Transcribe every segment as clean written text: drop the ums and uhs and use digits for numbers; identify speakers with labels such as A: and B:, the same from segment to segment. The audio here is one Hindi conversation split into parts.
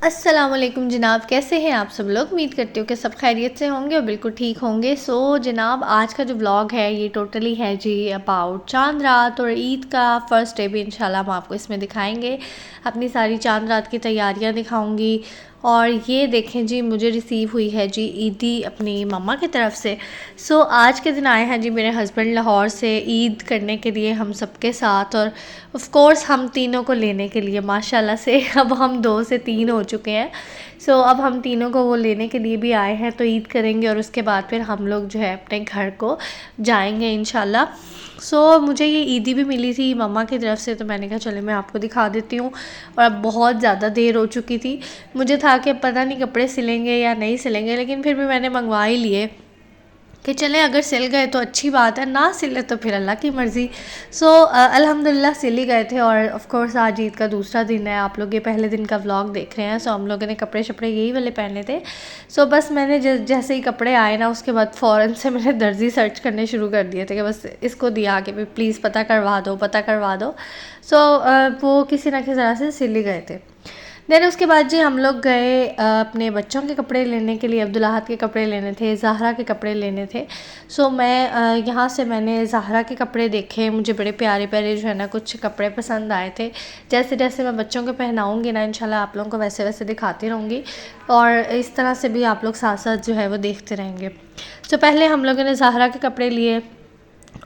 A: अस्सलाम वालेकुम जनाब, कैसे हैं आप सब लोग। उम्मीद करती हूँ कि सब खैरियत से होंगे और बिल्कुल ठीक होंगे। जनाब, आज का जो व्लॉग है ये टोटली है जी अबाउट चांद रात और ईद का फ़र्स्ट डे भी इंशाल्लाह हम आपको इसमें दिखाएंगे। अपनी सारी चांद रात की तैयारियां दिखाऊंगी। और ये देखें जी, मुझे रिसीव हुई है जी ईदी अपनी मम्मा की तरफ से। आज के दिन आए हैं जी मेरे हस्बैंड लाहौर से ईद करने के लिए हम सबके साथ, और ऑफ़ कोर्स हम तीनों को लेने के लिए माशाल्लाह से अब हम 2 से 3 हो चुके हैं। अब हम तीनों को वो लेने के लिए भी आए हैं, तो ईद करेंगे और उसके बाद फिर हम लोग जो है अपने घर को जाएंगे इंशाल्लाह। मुझे ये ईदी भी मिली थी मम्मा की तरफ से, तो मैंने कहा चले मैं आपको दिखा देती हूँ। और अब बहुत ज़्यादा देर हो चुकी थी, मुझे था कि पता नहीं कपड़े सिलेंगे या नहीं सिलेंगे, लेकिन फिर भी मैंने मंगवा ही लिए कि चलें अगर सिल गए तो अच्छी बात है, ना सिले तो फिर अल्लाह की मर्ज़ी। अल्हम्दुलिल्लाह सिल ही गए थे। और ऑफ़ कोर्स आज ईद का दूसरा दिन है, आप लोग ये पहले दिन का व्लॉग देख रहे हैं। हम लोगों ने कपड़े शपड़े यही वाले पहने थे। बस मैंने जैसे ही कपड़े आए ना, उसके बाद फ़ौरन से मैंने दर्जी सर्च करने शुरू कर दिए थे कि बस इसको दिया कि प्लीज़ पता करवा दो, पता करवा दो। वो किसी ना किसी तरह से सिल ही गए थे। देन उसके बाद जी हम लोग गए अपने बच्चों के कपड़े लेने के लिए। अब्दुल्लाहत के कपड़े लेने थे, ज़हरा के कपड़े लेने थे। मैं यहाँ से मैंने ज़हरा के कपड़े देखे, मुझे बड़े प्यारे प्यारे जो है ना कुछ कपड़े पसंद आए थे। जैसे जैसे मैं बच्चों को पहनाऊँगी ना इंशाल्लाह आप लोगों को वैसे वैसे दिखाती रहूँगी, और इस तरह से भी आप लोग साथ साथ जो है वो देखते रहेंगे। पहले हम लोगों ने ज़हरा के कपड़े लिए,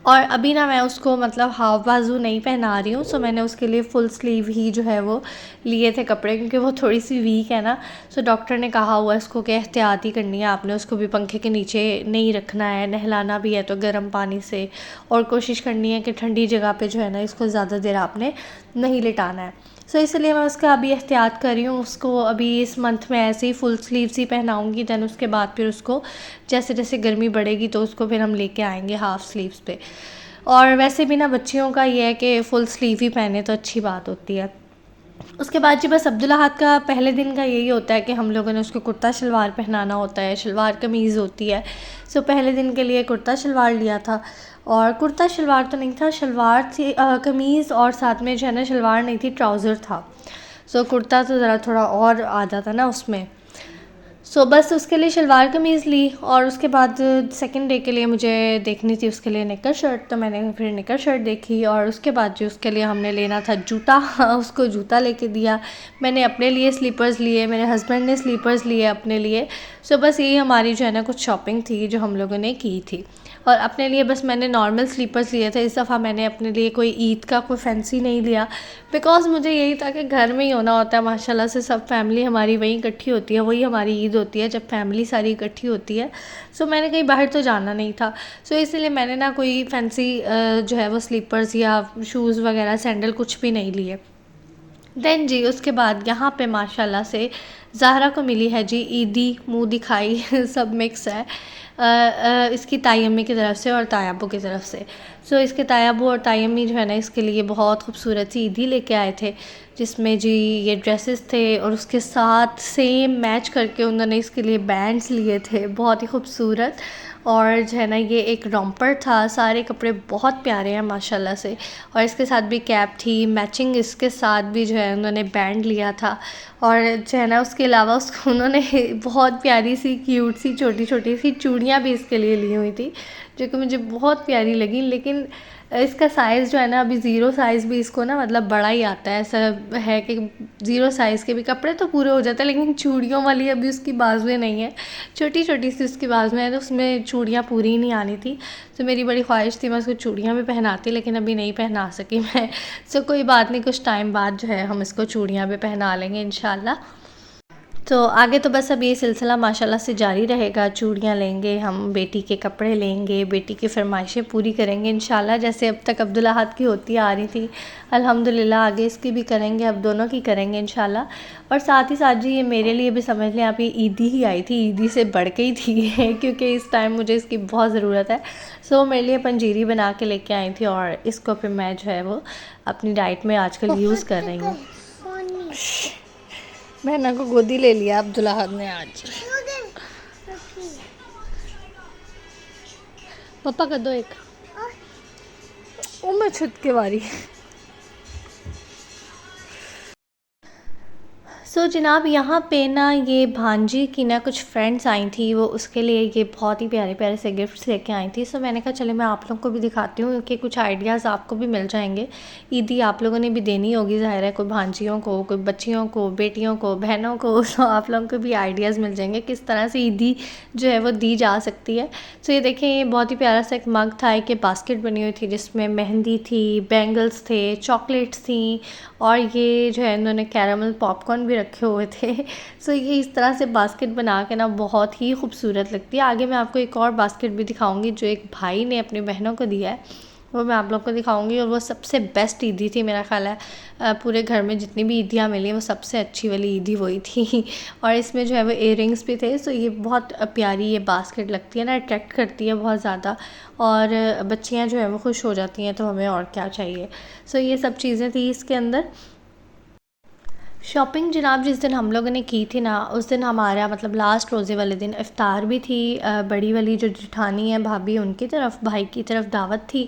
A: और अभी ना मैं उसको मतलब हाफ बाजू नहीं पहना रही हूँ। मैंने उसके लिए फ़ुल स्लीव ही जो है वो लिए थे कपड़े, क्योंकि वो थोड़ी सी वीक है ना। डॉक्टर ने कहा हुआ है इसको कि एहतियात ही करनी है आपने, उसको भी पंखे के नीचे नहीं रखना है, नहलाना भी है तो गर्म पानी से, और कोशिश करनी है कि ठंडी जगह पे जो है ना इसको ज़्यादा देर आपने नहीं लिटाना है। इसलिए मैं उसका अभी एहतियात कर रही हूँ। उसको अभी इस मंथ में ऐसे ही फुल स्लीव्स ही पहनाऊँगी। दैन उसके बाद फिर उसको जैसे जैसे गर्मी बढ़ेगी तो उसको फिर हम लेके आएंगे हाफ़ स्लीव्स पे। और वैसे भी ना बच्चियों का ये है कि फ़ुल स्लीव ही पहने तो अच्छी बात होती है। उसके बाद जी बस अब्दुल्लाहत का पहले दिन का यही होता है कि हम लोगों ने उसको कुर्ता शलवार पहनाना होता है, शलवार कमीज़ होती है। पहले दिन के लिए कुर्ता शलवार लिया था, और कुर्ता शलवार तो नहीं था, शलवार थी कमीज़, और साथ में जो है ना शलवार नहीं थी, ट्राउज़र था। कुर्ता तो ज़रा थोड़ा और आ जाता ना उसमें। बस उसके लिए शलवार कमीज़ ली, और उसके बाद सेकंड डे के लिए मुझे देखनी थी उसके लिए निकर शर्ट, तो मैंने फिर निकर शर्ट देखी। और उसके बाद जो उसके लिए हमने लेना था जूता उसको जूता लेके दिया। मैंने अपने लिए स्लीपर्स लिए, मेरे हस्बैंड ने स्लीपर्स लिए अपने लिए। बस यही हमारी जो है ना कुछ शॉपिंग थी जो हम लोगों ने की थी। और अपने लिए बस मैंने नॉर्मल स्लीपर्स लिए थे इस दफ़ा। मैंने अपने लिए कोई ईद का कोई फैंसी नहीं लिया, बिकॉज़ मुझे यही था कि घर में ही होना होता है माशाल्लाह से। सब फैमिली हमारी वहीं इकट्ठी होती है, वही हमारी ईद होती है जब फैमिली सारी इकट्ठी होती है। मैंने कहीं बाहर तो जाना नहीं था। इसलिए मैंने ना कोई फैंसी जो है वो स्लीपर्स या शूज़ वगैरह सैंडल कुछ भी नहीं लिए। देन जी उसके बाद यहाँ पे माशाल्लाह से ज़हरा को मिली है जी ईदी मुँह दिखाई सब मिक्स है। इसकी ताई अम्मी की तरफ से और ताया अब्बू की तरफ से। इसके ताया अब्बू और ताई अम्मी जो है ना इसके लिए बहुत खूबसूरत सी ईदी लेके आए थे, जिसमें जी ये ड्रेसेस थे, और उसके साथ सेम मैच करके उन्होंने इसके लिए बैंड्स लिए थे बहुत ही खूबसूरत। और जो है ना ये एक रॉम्पर था। सारे कपड़े बहुत प्यारे हैं माशाल्लाह से, और इसके साथ भी कैप थी मैचिंग, इसके साथ भी जो है उन्होंने बैंड लिया था। और जो है ना उसके अलावा उसको उन्होंने बहुत प्यारी सी क्यूट सी छोटी छोटी सी चूड़ियाँ भी इसके लिए ली हुई थी, जो कि मुझे बहुत प्यारी लगी। लेकिन इसका साइज़ जो है ना अभी ज़ीरो साइज़ भी इसको ना मतलब बड़ा ही आता है। ऐसा है कि ज़ीरो साइज़ के भी कपड़े तो पूरे हो जाते हैं, लेकिन चूड़ियों वाली अभी उसकी बाजुएं नहीं है, छोटी छोटी सी उसकी बाजुएं हैं, तो उसमें चूड़ियाँ पूरी ही नहीं आनी थी। मेरी बड़ी ख्वाहिश थी मैं उसको चूड़ियाँ भी पहनाती, लेकिन अभी नहीं पहना सकी मैं। कोई बात नहीं, कुछ टाइम बाद जो है हम इसको चूड़ियाँ भी पहना लेंगे इंशाल्लाह। आगे तो बस अब ये सिलसिला माशाल्लाह से जारी रहेगा। चूड़ियाँ लेंगे हम, बेटी के कपड़े लेंगे, बेटी की फ़रमाइशें पूरी करेंगे इंशाल्लाह। जैसे अब तक अब्दुल्लाहत की होती आ रही थी, अल्हम्दुलिल्लाह आगे इसकी भी करेंगे, अब दोनों की करेंगे इंशाल्लाह। और साथ ही साथ जी ये मेरे लिए भी समझ लें आप, ये ईदी ही आई थी, ईदी से बढ़ के ही थी क्योंकि इस टाइम मुझे इसकी बहुत ज़रूरत है। मेरे लिए पंजीरी बना के लेके आई थी, और इसको फिर मैं जो है वो अपनी डाइट में आजकल यूज़ कर रही हूँ। बहना को गोदी ले लिया अब्दुल्लाहत ने आज। पापा कर दो एक, ओ मैं छुट के वारी। सो जनाब यहाँ पे ना ये भांजी की ना कुछ फ्रेंड्स आई थी, वो उसके लिए ये बहुत ही प्यारे प्यारे से गिफ्ट्स लेके आई थी। सो मैंने कहा चले मैं आप लोगों को भी दिखाती हूँ कि कुछ आइडियाज़ आपको भी मिल जाएंगे। ईदी आप लोगों ने भी देनी होगी, ज़ाहिर है, कोई भांजियों को, कोई बच्चियों को, बेटियों को, बहनों को। सो आप लोगों को भी आइडियाज़ मिल जाएंगे किस तरह से ईदी जो है वो दी जा सकती है। सो ये देखें, ये बहुत ही प्यारा सा एक मग था, एक बास्केट बनी हुई थी जिसमें मेहंदी थी, बैंगल्स थे, चॉकलेट्स थी, और ये जो है इन्होंने कैरामल पॉपकॉर्न भी रखे हुए थे। सो ये इस तरह से बास्केट बना के ना बहुत ही खूबसूरत लगती है। आगे मैं आपको एक और बास्केट भी दिखाऊंगी जो एक भाई ने अपनी बहनों को दिया है, वो मैं आप लोग को दिखाऊंगी। और वो सबसे बेस्ट ईदी थी मेरा ख्याल है, पूरे घर में जितनी भी ईदियाँ मिली वो सबसे अच्छी वाली ईदी वही थी। और इसमें जो है वो इयररिंग्स भी थे। सो ये बहुत प्यारी ये बास्केट लगती है ना, अट्रैक्ट करती है बहुत ज़्यादा, और बच्चियाँ जो है वो खुश हो जाती हैं, तो हमें और क्या चाहिए। सो ये सब चीज़ें थी इसके अंदर। शॉपिंग जनाब जिस दिन हम लोगों ने की थी ना, उस दिन हमारा मतलब लास्ट रोज़े वाले दिन इफ़्तार भी थी। बड़ी वाली जो जेठानी है भाभी, उनकी तरफ, भाई की तरफ दावत थी,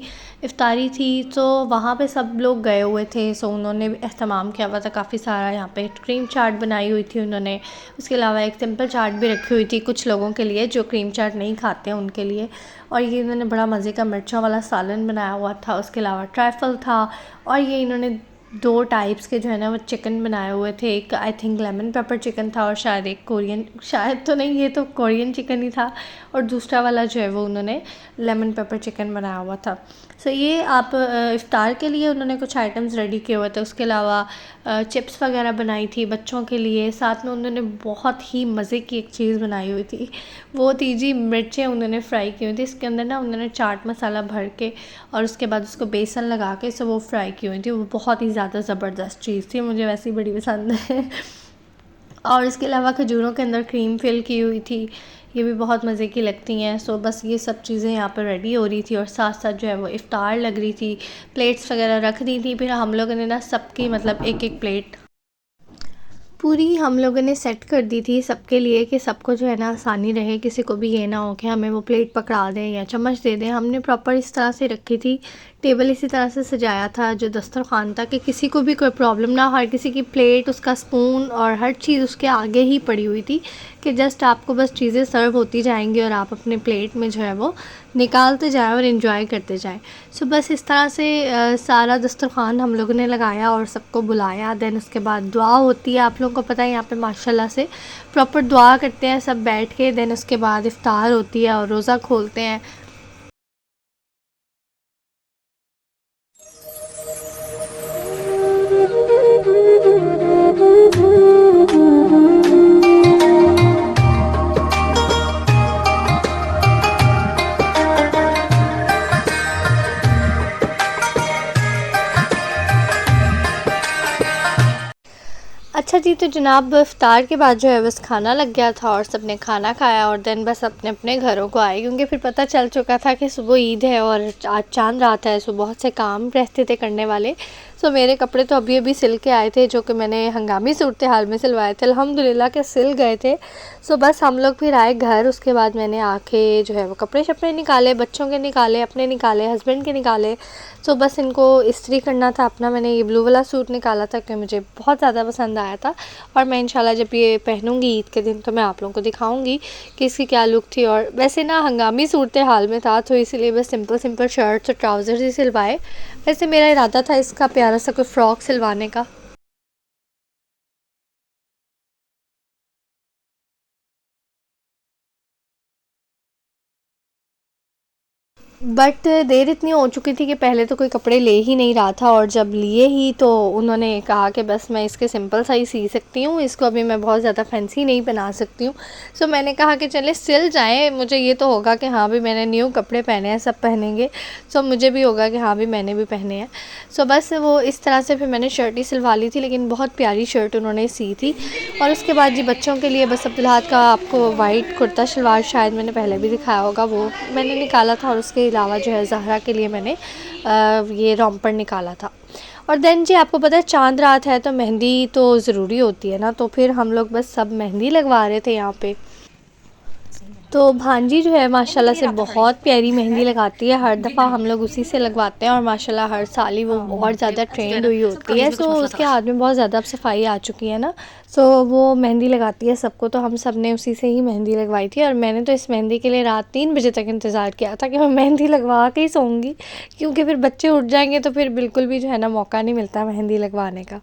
A: इफ़्तारी थी। तो वहाँ पे सब लोग गए हुए थे। सो उन्होंने एहतमाम किया हुआ था काफ़ी सारा। यहाँ पे क्रीम चाट बनाई हुई थी उन्होंने, उसके अलावा एक सिंपल चाट भी रखी हुई थी कुछ लोगों के लिए जो क्रीम चाट नहीं खाते हैं उनके लिए। और ये इन्होंने बड़ा मज़े का मिर्चों वाला सालन बनाया हुआ था, उसके अलावा ट्राइफल था, और ये इन्होंने 2 टाइप्स के जो है ना वो चिकन बनाए हुए थे। एक I think lemon pepper chicken था, और शायद एक कोरियन, शायद तो नहीं, ये तो कोरियन चिकन ही था, और दूसरा वाला जो है वो उन्होंने लेमन पेपर चिकन बनाया हुआ था। सो ये आप इफ़्तार के लिए उन्होंने कुछ आइटम्स रेडी किए हुए थे। उसके अलावा चिप्स वगैरह बनाई थी बच्चों के लिए। साथ में उन्होंने बहुत ही मज़े की एक चीज़ बनाई हुई थी, वो थी जी मिर्चें उन्होंने फ्राई की हुई थी। इसके अंदर ना उन्होंने चाट मसाला भर के और उसके बाद उसको बेसन लगा के सब वो फ्राई की हुई थी। वो बहुत ही ज़्यादा ज़बरदस्त चीज़ थी, मुझे वैसे ही बड़ी पसंद है। और इसके अलावा खजूरों के अंदर क्रीम फिल की हुई थी, ये भी बहुत मज़े की लगती हैं। सो बस ये सब चीज़ें यहाँ पर रेडी हो रही थी, और साथ साथ जो है वो इफ़्तार लग रही थी, प्लेट्स वगैरह रख दी थी। फिर हम लोगों ने ना सबकी मतलब एक एक प्लेट पूरी हम लोगों ने सेट कर दी थी सबके लिए, कि सबको जो है ना आसानी रहे, किसी को भी ये ना हो कि हमें वो प्लेट पकड़ा दें या चम्मच दे दें। हमने प्रॉपर इस तरह से रखी थी, टेबल इसी तरह से सजाया था जो दस्तरखान था, कि किसी को भी कोई प्रॉब्लम ना हो। हर किसी की प्लेट, उसका स्पून और हर चीज़ उसके आगे ही पड़ी हुई थी, कि जस्ट आपको बस चीज़ें सर्व होती जाएंगी और आप अपने प्लेट में जो है वो निकालते जाएं और इन्जॉय करते जाएं। सो बस इस तरह से सारा दस्तरखान हम लोगों ने लगाया और सबको बुलाया। देन उसके बाद दुआ होती है, आप लोगों को पता है यहाँ पे माशाल्लाह से प्रॉपर दुआ करते हैं सब बैठ के। देन उसके बाद इफ़्तार होती है और रोज़ा खोलते हैं। अच्छा जी, तो जनाब इफ़्तार के बाद जो है बस खाना लग गया था और सब ने खाना खाया, और देन बस अपने अपने घरों को आए, क्योंकि फिर पता चल चुका था कि सुबह ईद है और आज चांद रात है। सो बहुत से काम रहते थे करने वाले। सो मेरे कपड़े तो अभी अभी सिल के आए थे, जो कि मैंने हंगामी सूरत हाल में सिलवाए थे, अल्हम्दुलिल्लाह के सिल गए थे। सो बस हम लोग फिर आए घर। उसके बाद मैंने आके जो है वो कपड़े शपड़े निकाले, बच्चों के निकाले, अपने निकाले, हस्बैंड के निकाले। सो बस इनको इस्त्री करना था अपना। मैंने ये ब्लू वाला सूट निकाला था कि मुझे बहुत ज़्यादा पसंद आया था, और मैं इंशाल्लाह जब ये पहनूंगी ईद के दिन तो मैं आप लोगों को दिखाऊंगी कि इसकी क्या लुक थी। और वैसे ना हंगामी सूरत हाल में था, तो इसीलिए बस सिंपल सिंपल शर्ट्स और ट्राउज़र्स ही सिलवाए। वैसे मेरा इरादा था इसका प्यारा सा कोई फ़्रॉक सिलवाने का। बट देर इतनी हो चुकी थी कि पहले तो कोई कपड़े ले ही नहीं रहा था, और जब लिए ही तो उन्होंने कहा कि बस मैं इसके सिंपल सा ही सी सकती हूँ, इसको अभी मैं बहुत ज़्यादा फैंसी नहीं बना सकती हूँ। सो मैंने कहा कि चले सिल जाएं, मुझे ये तो होगा कि हाँ भी मैंने न्यू कपड़े पहने हैं, सब पहनेंगे। सो मुझे भी होगा कि हाँ भी मैंने भी पहने हैं। सो बस वो इस तरह से फिर मैंने शर्ट ही सिलवा ली थी, लेकिन बहुत प्यारी शर्ट उन्होंने सी थी। और उसके बाद जी बच्चों के लिए बस अब्दुल्हाद का आपको वाइट कुर्ता शलवार शायद मैंने पहले भी दिखाया होगा, वो मैंने निकाला था। और उसके अलावा जो है ज़हरा के लिए मैंने ये रॉम्पर निकाला था। और देन जी आपको पता है चांद रात है तो मेहंदी तो ज़रूरी होती है ना, तो फिर हम लोग बस सब मेहंदी लगवा रहे थे यहाँ पे। तो भांजी जो है माशाल्लाह से बहुत प्यारी मेहंदी लगाती है, हर दफ़ा हम लोग उसी से लगवाते हैं और माशाल्लाह हर साल ही वो और ज़्यादा ट्रेंड हुई होती है। सो उसके हाथ में बहुत ज़्यादा अब सफाई आ चुकी है ना, सो वो मेहंदी लगाती है सबको, तो हम सब ने उसी से ही मेहंदी लगवाई थी। और मैंने तो इस मेहंदी के लिए रात 3 बजे तक इंतज़ार किया था कि मैं मेहंदी लगवा के ही सोऊंगी, क्योंकि फिर बच्चे उठ जाएंगे तो फिर बिल्कुल भी जो है ना मौका नहीं मिलता मेहंदी लगवाने का।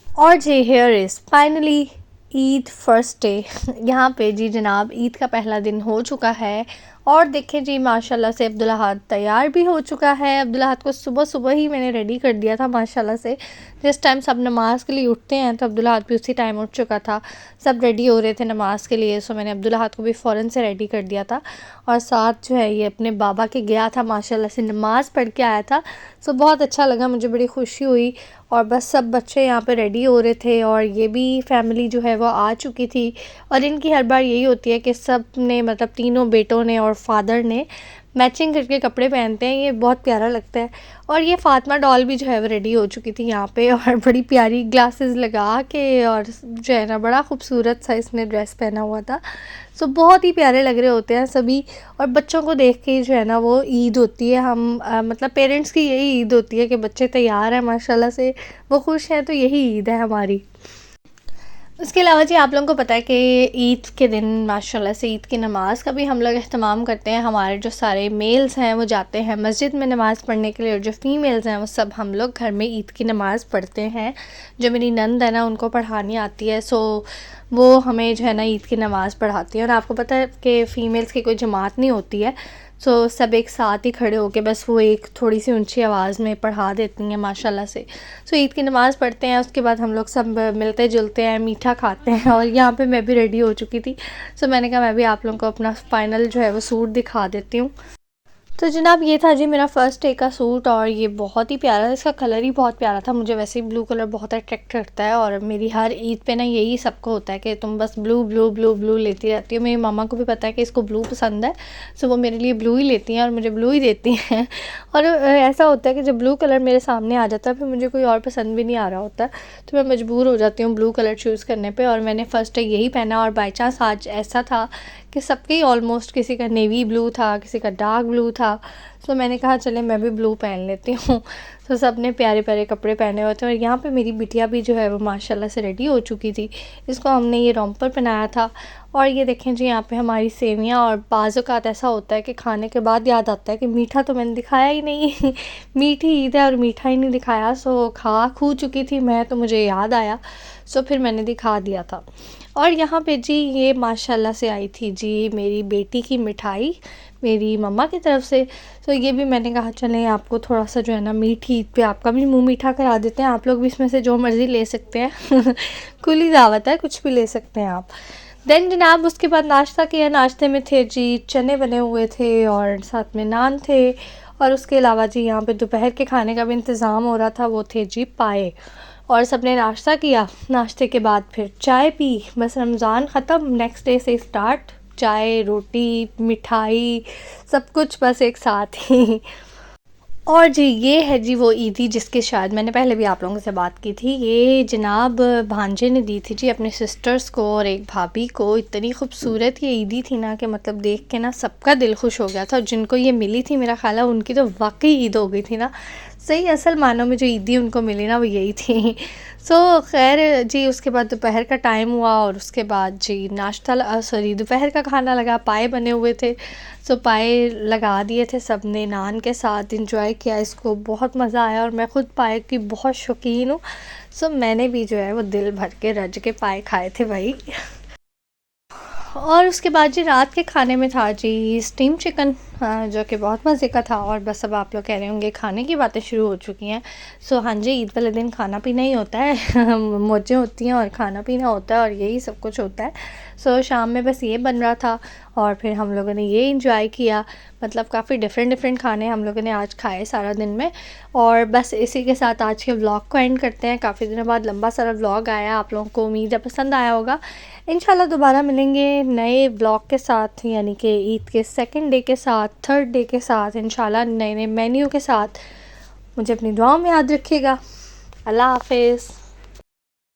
A: और जी here is finally Eid first day. यहाँ पे जी जनाब ईद का पहला दिन हो चुका है और देखें जी माशाल्लाह से अब्दुल्लाहद तैयार भी हो चुका है। अब्दुल्लाहद को सुबह सुबह ही मैंने रेडी कर दिया था माशाल्लाह से। जिस टाइम सब नमाज़ के लिए उठते हैं तो अब्दुल्लाहद भी उसी टाइम उठ चुका था। सब रेडी हो रहे थे नमाज़ के लिए, सो मैंने अब्दुल्लाहद को भी फ़ौरन से रेडी कर दिया था। और साथ जो है ये अपने बाबा के गया था माशाल्लाह से, नमाज़ पढ़ के आया था। सो बहुत अच्छा लगा, मुझे बड़ी खुशी हुई। और बस सब बच्चे यहाँ पे रेडी हो रहे थे और ये भी फैमिली जो है वो आ चुकी थी। और इनकी हर बार यही होती है कि सब ने मतलब तीनों बेटों ने और फादर ने मैचिंग करके कपड़े पहनते हैं, ये बहुत प्यारा लगता है। और ये फ़ातिमा डॉल भी जो है वो रेडी हो चुकी थी यहाँ पे और बड़ी प्यारी ग्लासेस लगा के, और जो है ना बड़ा खूबसूरत सा इसने ड्रेस पहना हुआ था। सो बहुत ही प्यारे लग रहे होते हैं सभी। और बच्चों को देख के जो है ना वो ईद होती है, हम मतलब पेरेंट्स की यही ईद होती है कि बच्चे तैयार हैं माशाल्लाह से, वो खुश हैं, तो यही ईद है हमारी। उसके अलावा जी आप लोगों को पता है कि ईद के दिन माशाल्लाह से ईद की नमाज़ का भी हम लोग अहतमाम करते हैं। हमारे जो सारे मेल्स हैं वो जाते हैं मस्जिद में नमाज़ पढ़ने के लिए, और जो फ़ीमेल्स हैं वो सब हम लोग घर में ईद की नमाज़ पढ़ते हैं। जो मेरी नंद है ना उनको पढ़ानी आती है, सो वो हमें जो है ना ईद की नमाज़ पढ़ाती है। और आपको पता है कि फ़ीमेल्स की कोई जमात नहीं होती है, सो सब एक साथ ही खड़े होके बस वो एक थोड़ी सी ऊंची आवाज़ में पढ़ा देती हैं माशाल्लाह से। सो ईद की नमाज़ पढ़ते हैं, उसके बाद हम लोग सब मिलते जुलते हैं, मीठा खाते हैं। और यहाँ पे मैं भी रेडी हो चुकी थी, सो मैंने कहा मैं भी आप लोगों को अपना फ़ाइनल जो है वो सूट दिखा देती हूँ। तो जनाब ये था जी मेरा फ़र्स्ट डे का सूट, और ये बहुत ही प्यारा था, इसका कलर ही बहुत प्यारा था। मुझे वैसे ही ब्लू कलर बहुत अट्रैक्ट करता है, और मेरी हर ईद पे ना यही सबको होता है कि तुम बस ब्लू ब्लू ब्लू ब्लू लेती रहती हो। मेरी मामा को भी पता है कि इसको ब्लू पसंद है, सो वो मेरे लिए ब्लू ही लेती हैं और मुझे ब्लू ही देती हैं। और ऐसा होता है कि जब ब्लू कलर मेरे सामने आ जाता है फिर मुझे कोई और पसंद भी नहीं आ रहा होता, तो मैं मजबूर हो जाती हूँ ब्लू कलर चूज़ करने पर। और मैंने फ़र्स्ट डे यही पहना, और बाई चांस आज ऐसा था कि सबके ही ऑलमोस्ट, किसी का नेवी ब्लू था, किसी का डार्क ब्लू था, तो मैंने कहा चले मैं भी ब्लू पहन लेती हूँ। तो सब ने प्यारे प्यारे कपड़े पहने हुए थे। और यहाँ पे मेरी बिटिया भी जो है वो माशाल्लाह से रेडी हो चुकी थी, इसको हमने ये रोम्पर पहनाया था। और ये देखें जी यहाँ पे हमारी सेवियाँ, और बाज़ औक़ात ऐसा होता है कि खाने के बाद याद आता है कि मीठा तो मैंने दिखाया ही नहीं। मीठी ईद है और मीठा ही नहीं दिखाया, सो खू चुकी थी मैं, तो मुझे याद आया, सो फिर मैंने दिखा दिया था। और यहाँ पे जी ये माशाल्लाह से आई थी जी मेरी बेटी की मिठाई मेरी मम्मा की तरफ से, तो ये भी मैंने कहा चलें आपको थोड़ा सा जो है ना मीठी ईद पे आपका भी मुंह मीठा करा देते हैं। आप लोग भी इसमें से जो मर्ज़ी ले सकते हैं। खुली दावत है, कुछ भी ले सकते हैं आप। देन जनाब उसके बाद नाश्ता किया, नाश्ते में थे जी चने बने हुए थे और साथ में नान थे। और उसके अलावा जी यहाँ पे दोपहर के खाने का भी इंतज़ाम हो रहा था, वो थे जी पाए। और सब ने नाश्ता किया, नाश्ते के बाद फिर चाय पी, बस रमज़ान ख़त्म, नेक्स्ट डे से स्टार्ट चाय रोटी मिठाई सब कुछ बस एक साथ ही। और जी ये है जी वो ईदी जिसकी शायद मैंने पहले भी आप लोगों से बात की थी। ये जनाब भांजे ने दी थी जी अपने सिस्टर्स को और एक भाभी को। इतनी खूबसूरत ये ईदी थी ना कि मतलब देख के ना सबका दिल खुश हो गया था। और जिनको ये मिली थी मेरा ख्याल है उनकी तो वाकई ईद हो गई थी ना, सही असल मानों में जो ईदी उनको मिली ना वो यही थी। सो खैर जी उसके बाद दोपहर का टाइम हुआ और उसके बाद जी नाश्ता सॉरी दोपहर का खाना लगा, पाए बने हुए थे। सो पाए लगा दिए थे सब ने नान के साथ, इंजॉय किया इसको, बहुत मज़ा आया। और मैं ख़ुद पाए की बहुत शौकीन हूँ, सो मैंने भी जो है वो दिल भर के रज के पाए खाए थे भाई। और उसके बाद जी रात के खाने में था जी स्टीम चिकन, जो कि बहुत मज़े का था। और बस अब आप लोग कह रहे होंगे खाने की बातें शुरू हो चुकी हैं। सो हाँ जी ईद वाले दिन खाना पीना ही होता है। मौजें होती हैं और खाना पीना होता है और यही सब कुछ होता है। सो शाम में बस ये बन रहा था और फिर हम लोगों ने ये इंजॉय किया। मतलब काफ़ी डिफरेंट खाने हम लोगों ने आज खाए सारा दिन में। और बस इसी के साथ आज के व्लॉग को एंड करते हैं। काफ़ी दिनों बाद लंबा सारा व्लॉग आया, आप लोगों को उम्मीद है पसंद आया होगा। इंशाल्लाह दोबारा मिलेंगे नए व्लॉग के साथ, यानी कि ईद के सेकंड डे के साथ, थर्ड डे के साथ, इंशाल्लाह नए नए मेन्यू के साथ। मुझे अपनी दुआओं में याद रखिएगा। अल्लाह हाफ़िज़।